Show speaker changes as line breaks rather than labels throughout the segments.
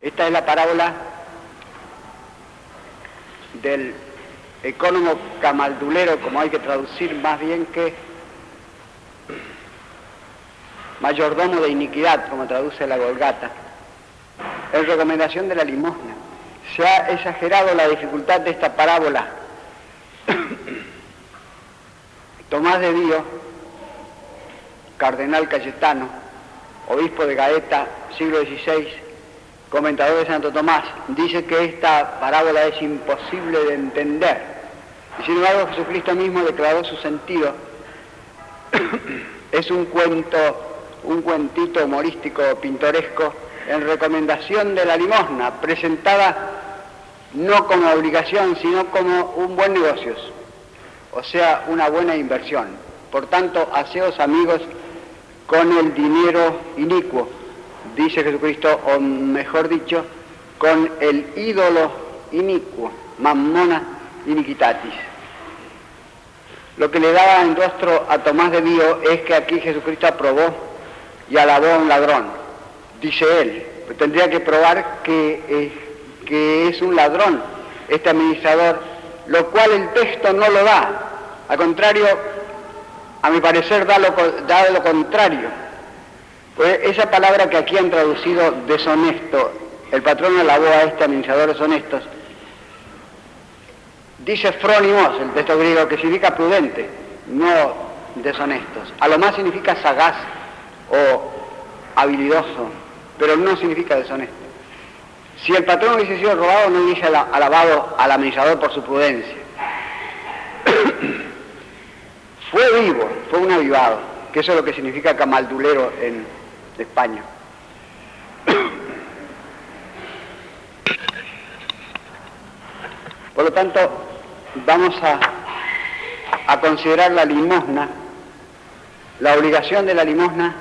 Esta es la parábola del ecónomo camaldulero, como hay que traducir más bien que mayordomo de iniquidad, como traduce la Vulgata, en recomendación de la limosna. Se ha exagerado la dificultad de esta parábola. Tomás de Dío, cardenal cayetano, obispo de Gaeta, siglo XVI, comentador de Santo Tomás, dice que esta parábola es imposible de entender. Y sin embargo Jesucristo mismo declaró su sentido. Es un cuentito humorístico, pintoresco, en recomendación de la limosna, presentada no como obligación, sino como un buen negocio, o sea, una buena inversión. Por tanto, haceos amigos con el dinero inicuo, dice Jesucristo, o mejor dicho, con el ídolo inicuo, mammona iniquitatis. Lo que le daba en rostro a Tomás de Dío es que aquí Jesucristo aprobó y alabó a un ladrón, dice él. Pues tendría que probar que es un ladrón este administrador, lo cual el texto no lo da. Al contrario, a mi parecer da lo contrario. Pues esa palabra que aquí han traducido deshonesto, el patrón alabó a este administrador deshonestos, dice frónimos, el texto griego, que significa prudente, no deshonestos. A lo más significa sagaz o habilidoso, pero no significa deshonesto. Si el patrón hubiese sido robado, no hubiese alabado al administrador por su prudencia. Fue vivo, fue un avivado, que eso es lo que significa camaldulero en España. Por lo tanto, vamos a considerar la limosna, la obligación de la limosna,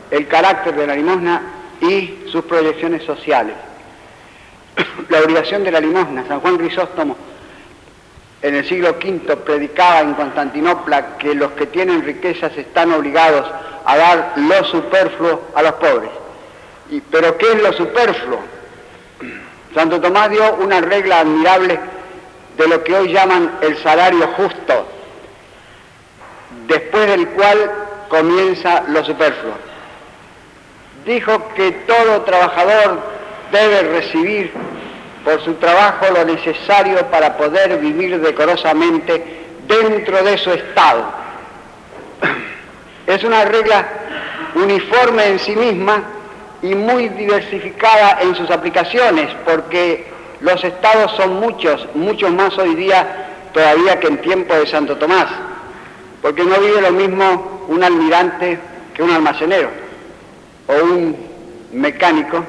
el carácter de la limosna y sus proyecciones sociales. La obligación de la limosna. San Juan Crisóstomo en el siglo V predicaba en Constantinopla que los que tienen riquezas están obligados a dar lo superfluo a los pobres. ¿Pero qué es lo superfluo? Santo Tomás dio una regla admirable de lo que hoy llaman el salario justo, después del cual comienza lo superfluo. Dijo que todo trabajador debe recibir por su trabajo lo necesario para poder vivir decorosamente dentro de su estado. Es una regla uniforme en sí misma y muy diversificada en sus aplicaciones, porque los estados son muchos más hoy día todavía que en tiempo de Santo Tomás, porque no vive lo mismo un almirante que un almacenero, o un mecánico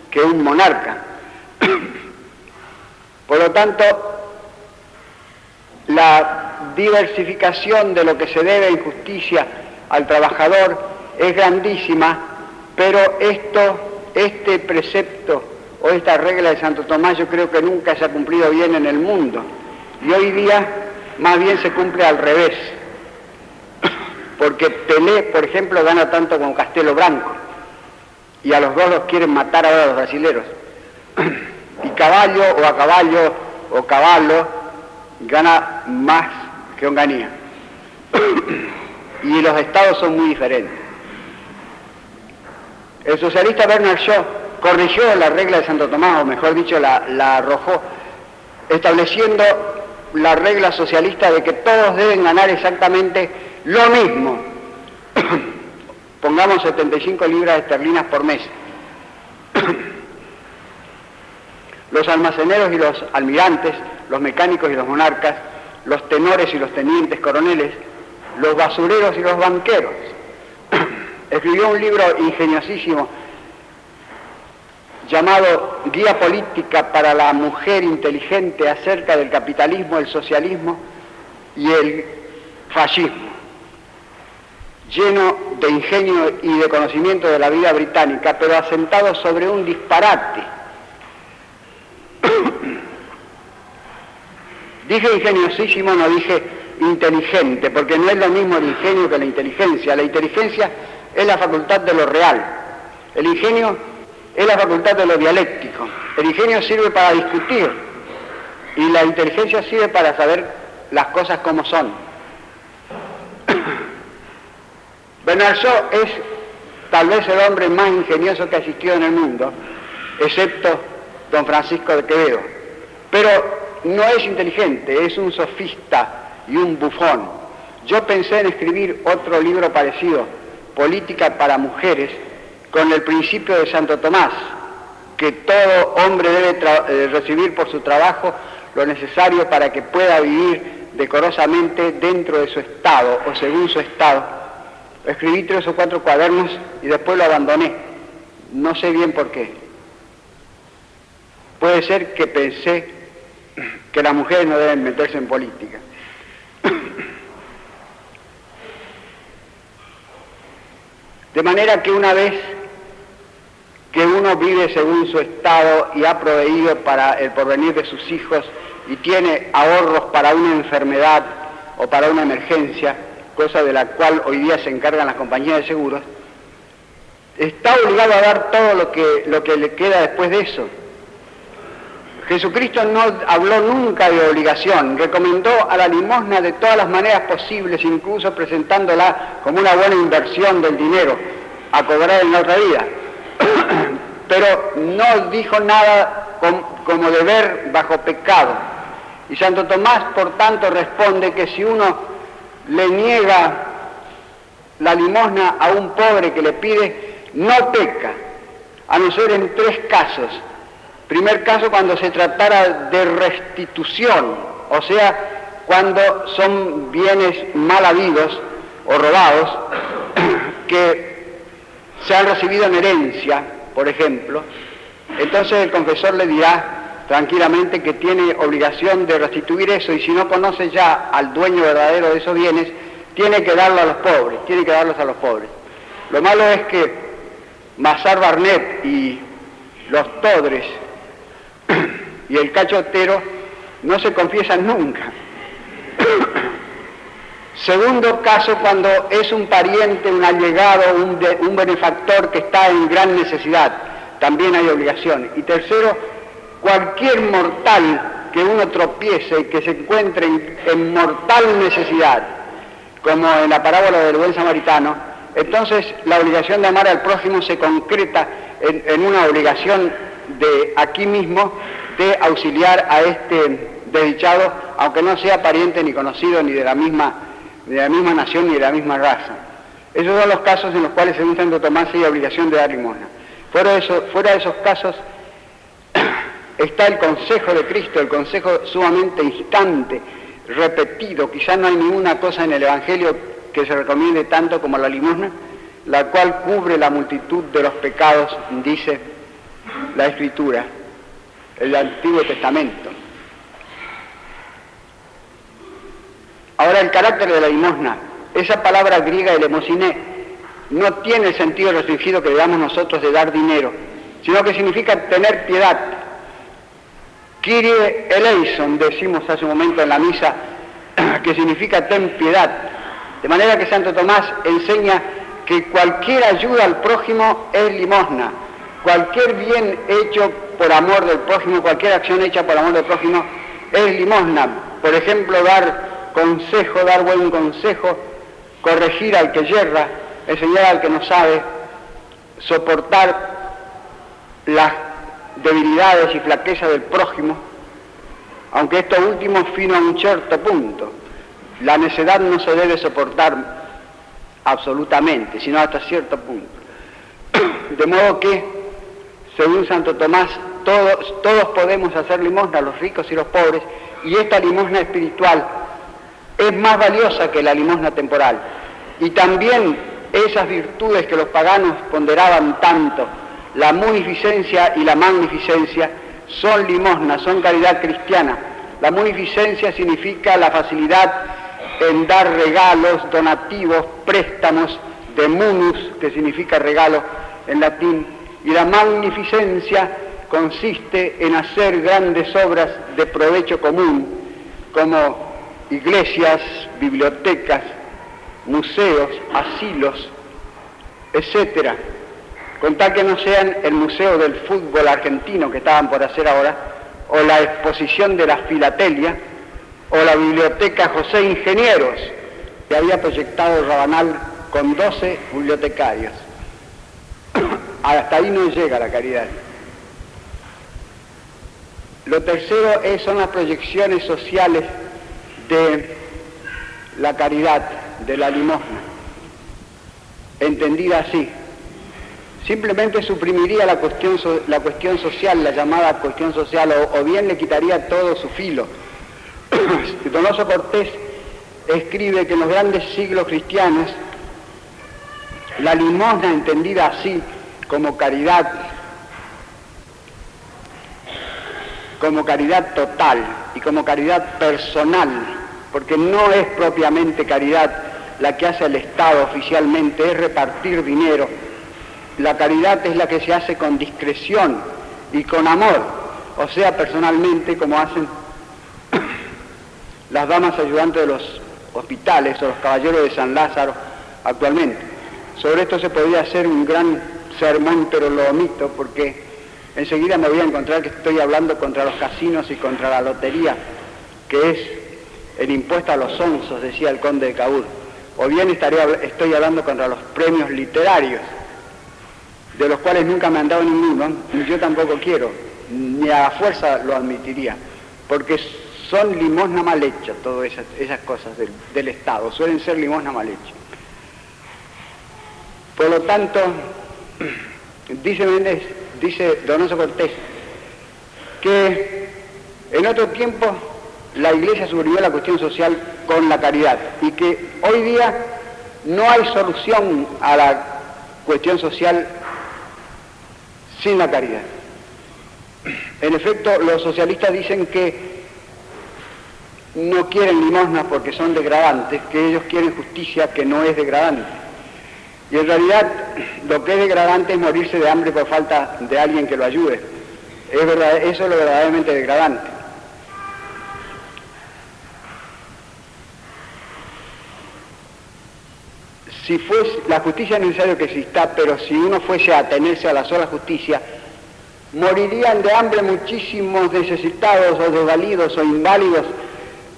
que un monarca. Por lo tanto, la diversificación de lo que se debe en justicia al trabajador es grandísima, pero este precepto o esta regla de Santo Tomás yo creo que nunca se ha cumplido bien en el mundo. Y hoy día más bien se cumple al revés. Porque Pelé, por ejemplo, gana tanto como Castelo Branco. Y a los dos los quieren matar ahora los brasileros. Y Caballo o Caballo gana más que Onganía. Y los estados son muy diferentes. El socialista Bernard Shaw corrigió la regla de Santo Tomás, o mejor dicho, la arrojó, estableciendo la regla socialista de que todos deben ganar exactamente lo mismo. Pongamos 75 libras esterlinas por mes. Los almaceneros y los almirantes, los mecánicos y los monarcas, los tenores y los tenientes coroneles, los basureros y los banqueros. Escribió un libro ingeniosísimo llamado Guía Política para la Mujer Inteligente acerca del capitalismo, el socialismo y el fascismo, lleno de ingenio y de conocimiento de la vida británica, pero asentado sobre un disparate. Dije ingeniosísimo, no dije inteligente, porque no es lo mismo el ingenio que la inteligencia. La inteligencia es la facultad de lo real. El ingenio es la facultad de lo dialéctico. El ingenio sirve para discutir y la inteligencia sirve para saber las cosas como son. Bernard Shaw es tal vez el hombre más ingenioso que ha existido en el mundo, excepto don Francisco de Quevedo. Pero no es inteligente, es un sofista y un bufón. Yo pensé en escribir otro libro parecido, Política para Mujeres, con el principio de Santo Tomás, que todo hombre debe recibir por su trabajo lo necesario para que pueda vivir decorosamente dentro de su estado o según su estado. Escribí 3 o 4 cuadernos y después lo abandoné. No sé bien por qué. Puede ser que pensé que las mujeres no deben meterse en política. De manera que una vez que uno vive según su estado y ha proveído para el porvenir de sus hijos y tiene ahorros para una enfermedad o para una emergencia, cosa de la cual hoy día se encargan las compañías de seguros, está obligado a dar todo lo que le queda después de eso. Jesucristo no habló nunca de obligación, recomendó a la limosna de todas las maneras posibles, incluso presentándola como una buena inversión del dinero a cobrar en la otra vida. Pero no dijo nada como deber bajo pecado. Y Santo Tomás, por tanto, responde que si uno le niega la limosna a un pobre que le pide, no peca, a no ser en 3 casos. Primer caso, cuando se tratara de restitución, o sea, cuando son bienes mal habidos o robados, que se han recibido en herencia, por ejemplo. Entonces el confesor le dirá tranquilamente que tiene obligación de restituir eso, y si no conoce ya al dueño verdadero de esos bienes, tiene que darlo a los pobres, tiene que darlos a los pobres. Lo malo es que Mazar Barnet y los Todres y el cachotero no se confiesan nunca. Segundo caso, cuando es un pariente, un allegado, un benefactor que está en gran necesidad, también hay obligación. Y tercero, cualquier mortal que uno tropiece y que se encuentre en mortal necesidad, como en la parábola del buen samaritano, entonces la obligación de amar al prójimo se concreta en una obligación de aquí mismo de auxiliar a este desdichado, aunque no sea pariente ni conocido ni de la misma nación ni de la misma raza. Esos son los casos en los cuales, según Santo Tomás, hay obligación de dar limosna. Fuera de esos casos está el consejo de Cristo, el consejo sumamente instante, repetido. Quizás no hay ninguna cosa en el Evangelio que se recomiende tanto como la limosna, la cual cubre la multitud de los pecados, dice la Escritura, el Antiguo Testamento. Ahora, el carácter de la limosna, esa palabra griega, elemosiné, no tiene el sentido restringido que le damos nosotros de dar dinero, sino que significa tener piedad. Kyrie eleison, decimos hace un momento en la misa, que significa ten piedad. De manera que Santo Tomás enseña que cualquier ayuda al prójimo es limosna. Cualquier bien hecho por amor del prójimo, cualquier acción hecha por amor del prójimo es limosna. Por ejemplo, dar consejo, dar buen consejo, corregir al que yerra, enseñar al que no sabe, soportar las debilidades y flaquezas del prójimo, aunque esto último fino a un cierto punto. La necedad no se debe soportar absolutamente, sino hasta cierto punto. De modo que, según Santo Tomás, todos podemos hacer limosna, los ricos y los pobres, y esta limosna espiritual es más valiosa que la limosna temporal. Y también esas virtudes que los paganos ponderaban tanto, la munificencia y la magnificencia, son limosna, son caridad cristiana. La munificencia significa la facilidad en dar regalos, donativos, préstamos, de munus, que significa regalo en latín, y la magnificencia consiste en hacer grandes obras de provecho común, como iglesias, bibliotecas, museos, asilos, etcétera, con tal que no sean el Museo del Fútbol Argentino que estaban por hacer ahora, o la exposición de la filatelia, o la biblioteca José Ingenieros, que había proyectado Rabanal con 12 bibliotecarios. Hasta ahí no llega la caridad. Lo tercero son las proyecciones sociales de la caridad, de la limosna, entendida así. Simplemente suprimiría la cuestión social, la llamada cuestión social, o bien le quitaría todo su filo. Donoso Cortés escribe que en los grandes siglos cristianos la limosna entendida así como caridad total y como caridad personal, porque no es propiamente caridad la que hace el Estado oficialmente, es repartir dinero. La caridad es la que se hace con discreción y con amor, o sea, personalmente, como hacen las damas ayudantes de los hospitales o los caballeros de San Lázaro actualmente. Sobre esto se podría hacer un gran sermón, pero lo omito porque enseguida me voy a encontrar que estoy hablando contra los casinos y contra la lotería, que es el impuesto a los onzos, decía el conde de Cabur. O bien estoy hablando contra los premios literarios, de los cuales nunca me han dado ninguno, ni yo tampoco quiero, ni a la fuerza lo admitiría, porque son limosna mal hecha, todas esas cosas del Estado, suelen ser limosna mal hecha. Por lo tanto, dice Donoso Cortés, que en otro tiempo la Iglesia suprimió la cuestión social con la caridad y que hoy día no hay solución a la cuestión social sin la caridad. En efecto, los socialistas dicen que no quieren limosnas porque son degradantes, que ellos quieren justicia que no es degradante. Y en realidad lo que es degradante es morirse de hambre por falta de alguien que lo ayude. Es verdad, eso es lo verdaderamente degradante. Si fuese, la justicia es necesario que exista, pero si uno fuese a atenerse a la sola justicia, morirían de hambre muchísimos necesitados o desvalidos o inválidos,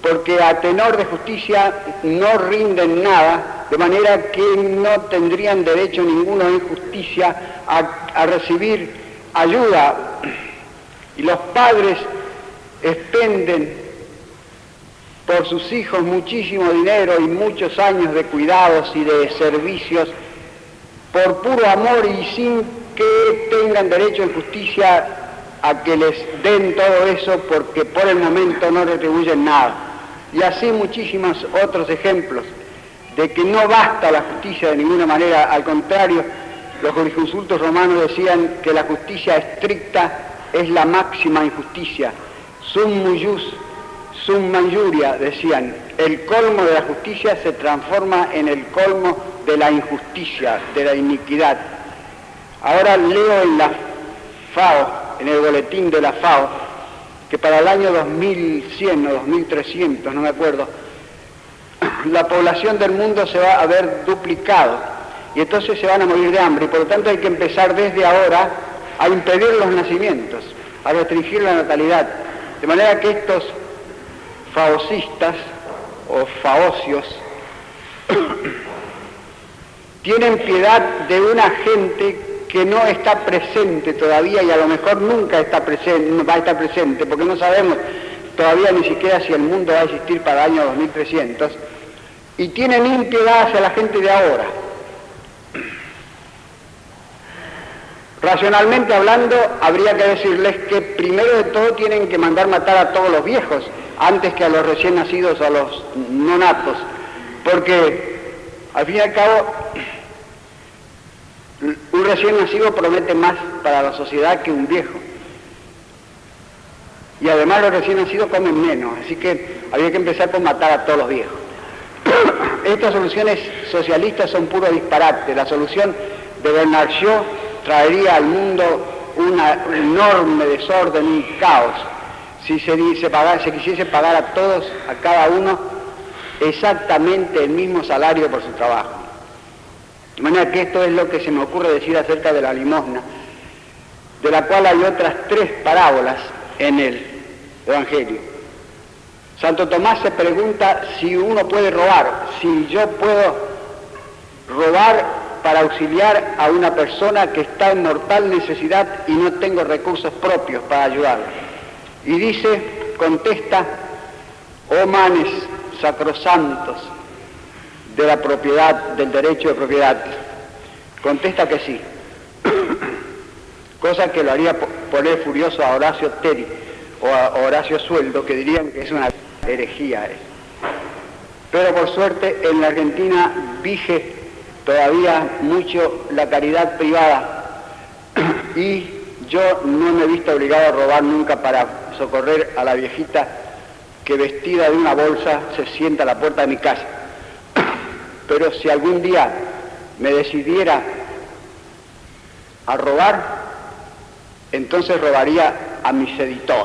porque a tenor de justicia no rinden nada, de manera que no tendrían derecho ninguno en justicia a recibir ayuda. Y los padres expenden por sus hijos muchísimo dinero y muchos años de cuidados y de servicios por puro amor y sin que tengan derecho en justicia a que les den todo eso, porque por el momento no retribuyen nada. Y así muchísimos otros ejemplos de que no basta la justicia de ninguna manera. Al contrario, los jurisconsultos romanos decían que la justicia estricta es la máxima injusticia. Sum mujus, sum injuria, decían. El colmo de la justicia se transforma en el colmo de la injusticia, de la iniquidad. Ahora leo en la FAO, en el boletín de la FAO, que para el año 2100 o 2300, no me acuerdo, la población del mundo se va a ver duplicado y entonces se van a morir de hambre, y por lo tanto hay que empezar desde ahora a impedir los nacimientos, a restringir la natalidad, de manera que estos faocistas o faocios tienen piedad de una gente que no está presente todavía y a lo mejor nunca va a estar presente, porque no sabemos todavía ni siquiera si el mundo va a existir para el año 2300, y tienen impiedad hacia la gente de ahora. Racionalmente hablando, habría que decirles que primero de todo tienen que mandar matar a todos los viejos, antes que a los recién nacidos o a los no natos, porque al fin y al cabo un recién nacido promete más para la sociedad que un viejo. Y además los recién nacidos comen menos, así que habría que empezar por matar a todos los viejos. Estas soluciones socialistas son puro disparate. La solución de Bernard Shaw traería al mundo un enorme desorden y caos si se quisiese pagar a todos, a cada uno, exactamente el mismo salario por su trabajo. De manera que esto es lo que se me ocurre decir acerca de la limosna, de la cual hay otras 3 parábolas en el Evangelio. Santo Tomás se pregunta si uno puede robar, si yo puedo robar para auxiliar a una persona que está en mortal necesidad y no tengo recursos propios para ayudarla. Y dice, contesta, oh manes sacrosantos de la propiedad, del derecho de propiedad, contesta que sí, cosa que lo haría poner furioso a Horacio Teri o a Horacio Sueldo, que dirían que es una herejía. Pero por suerte en la Argentina vige todavía mucho la caridad privada y yo no me he visto obligado a robar nunca para socorrer a la viejita que vestida de una bolsa se sienta a la puerta de mi casa. Pero si algún día me decidiera a robar, entonces robaría a mis editores.